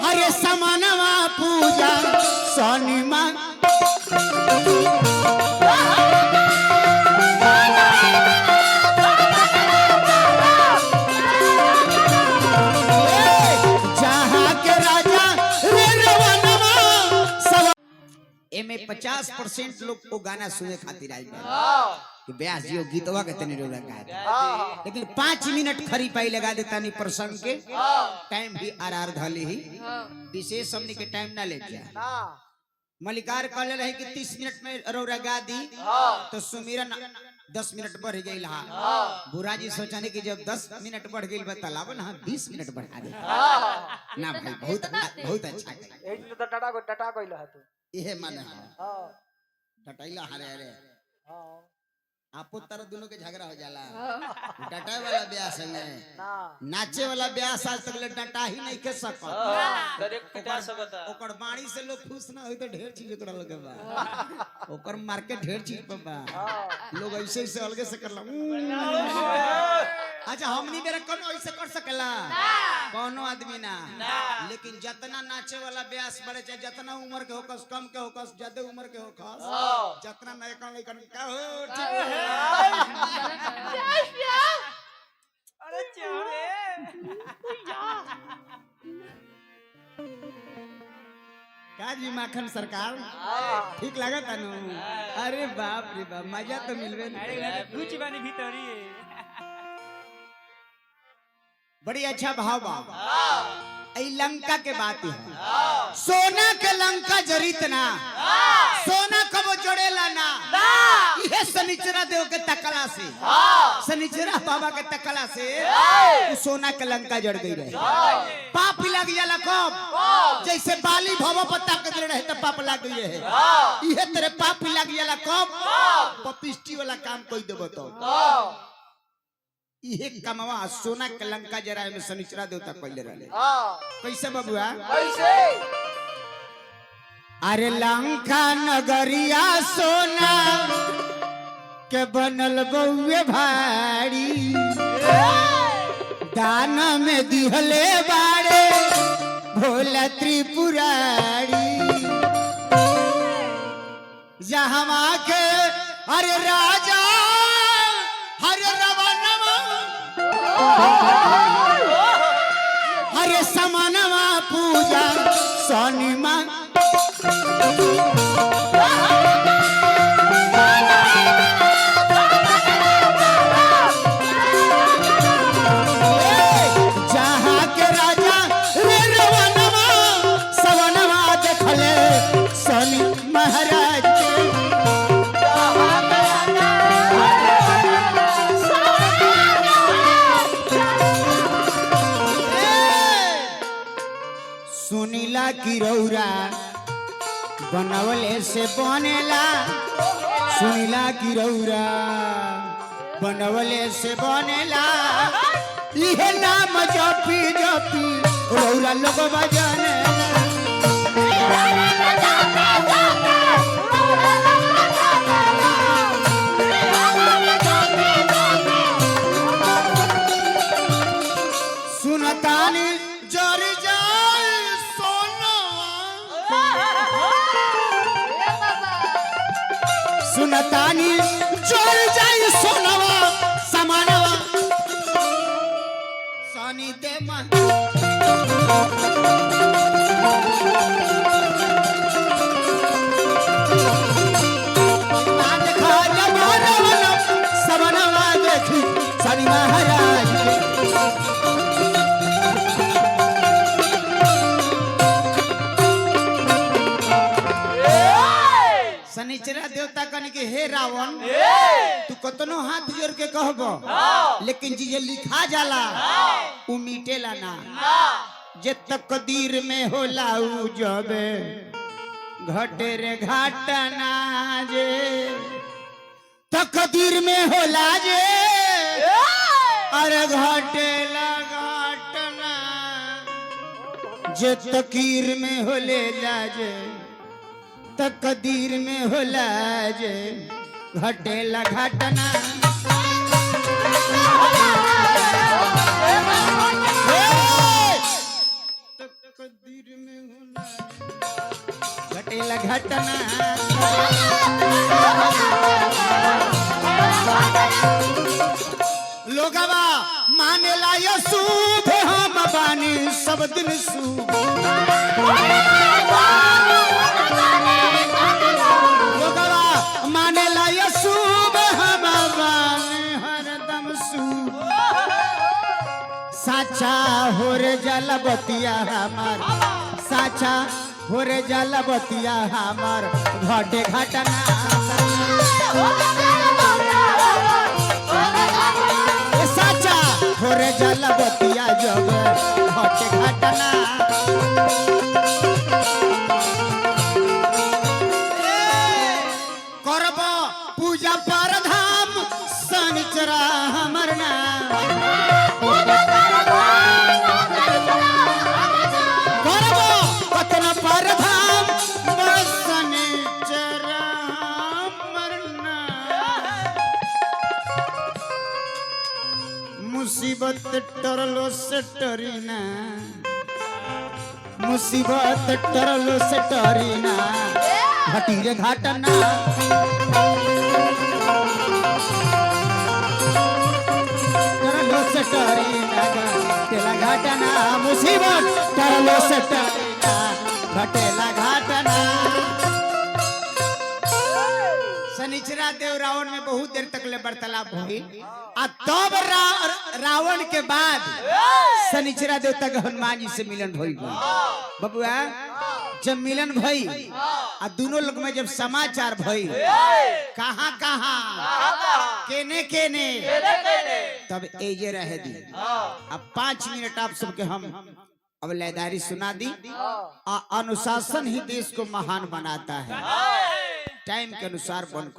हरे समानवा पूजा सोनी माँ में 50% लोग को गाना सुने खातिर आई कि व्यास जी गीतवा के तनी रोला गा लेकिन 5 मिनट खरी पाई लगा देता नहीं प्रसंग के टाइम भी आर धले ही विशेष हमने के टाइम ना ले क्या मलिकार कहले रहे कि 30 मिनट में रोरा गा दी तो सुमिरन 10 मिनट बढ़ गई बुरा जी सोचने की जब 10 मिनट बढ़ गई बतालाब ना 20 मिनट बढ़ा दे ना भाई बहुत अच्छा तो डटा कोइला तू इहे माने टटाइला हारे रे आपो तरह दोनों के झगड़ा हो जाला टटाए वाला ब्याह संगे नाचे वाला ब्याह आज तक ले डटा ही नहीं के सकत ओकर बाणी से लोग खुश ना होई तो ढेर चीज ओकरा लगे बा ओकर मार्केट ढेर चीज पे बा लोग ऐसे ऐसे अलगे से करला अच्छा हमनी मेरा कोनो ऐसे कर सकेला कोनो आदमी ना लेकिन जितना नाचे वाला ब्यास बड़े चाहे जितना उम्र के होकस कम के होकस ज्यादा उम्र के होकस जितना नए कौन लेकर का हो ठीक अरे चोरे काजी माखन सरकार ठीक लगा तनु अरे बाप रे बाप मजा तो मिलवे कुछ बानी भीतरी बड़ी अच्छा भाव बा लंका के बात है सोना के लंका जरितना सोना कबो जोड़ेला ना ये शनिचरा देव के तकला से शनिचरा बाबा के तकला से सोना के लंका जड़ गई रहे पाप लग जाला कब जैसे बाली भव पत्ता के रहे तो पाप लग गई रहे ये तेरे पाप लग जाला कब पपिष्टी वाला काम कोई देबो तो ये कमवा सोना के लंका जराए में शनिचरा देवता पहले रहले कैसे बबुआ कैसे अरे लंका नगरिया सोना के बनल बउए भारी दान में दिहले बाड़े भोला त्रिपुरारी जहाँ के अरे राजा हरे रवनवा हरे समानवा पूजा सोनी माँ जहाँ के राजा रे रवनवा सवनवा देखले सोनी महाराज सुनीला की रौरा बनवले से बनेला सुनीला की रौरा बनवले से बनेला इहे नाम जपी जपी रौरा लोग बजाने सुनतानी जरी सुनतानी जोर जाई सोनवा समानवा सोनी दे मन देखा जमानवा समानवा देखी सोनी महाराज शनिचरा देवता कहने के हे रावण तू कतनो हाथ जोड़ के कहबो लेकिन जे लिखा जाला उ मिटेला ना जे तकदीर में होला उ जबे घटे रे घाटना जे तकदीर में होला जे अरे घटेला घाटना जे तकदीर में होले लाजे तकदीर में होला जे घटेला घटना तकदीर में होना घटेला घटना लोगवा मानेला ये शुभ हम बानी सब दिन शुभ लोगवा मानेला ये शुभ हम बानी हरदम शुभ साचा हो रे जलबतिया हमार साचा हो रे जलबतिया हमार घटे घटना साचा हो रे जलबतिया जब घटे घटना करब पूजा पर धाम शनिचरा हमर ना मुसीबत टरलो से टरीना मुसीबत टरलो से टरीना घटी रे घटना टरलो से टरीना घटेला घटना मुसीबत टरलो से टरीना घटेला घटना शनिचरा देव रावण में बहुत देर तक ले वार्तालाप हुई आ तब रावण के बाद शनिचरा देव तक हनुमान जी से मिलन भई बबुआ जब मिलन भई आ दोनों लोग में जब समाचार भई कहां कहां केने केने तब एजे रह दी अब 5 मिनट आप सबके हम अब लयदारी सुना दी अनुशासन ही देश को महान बनाता है टाइम के अनुसार बन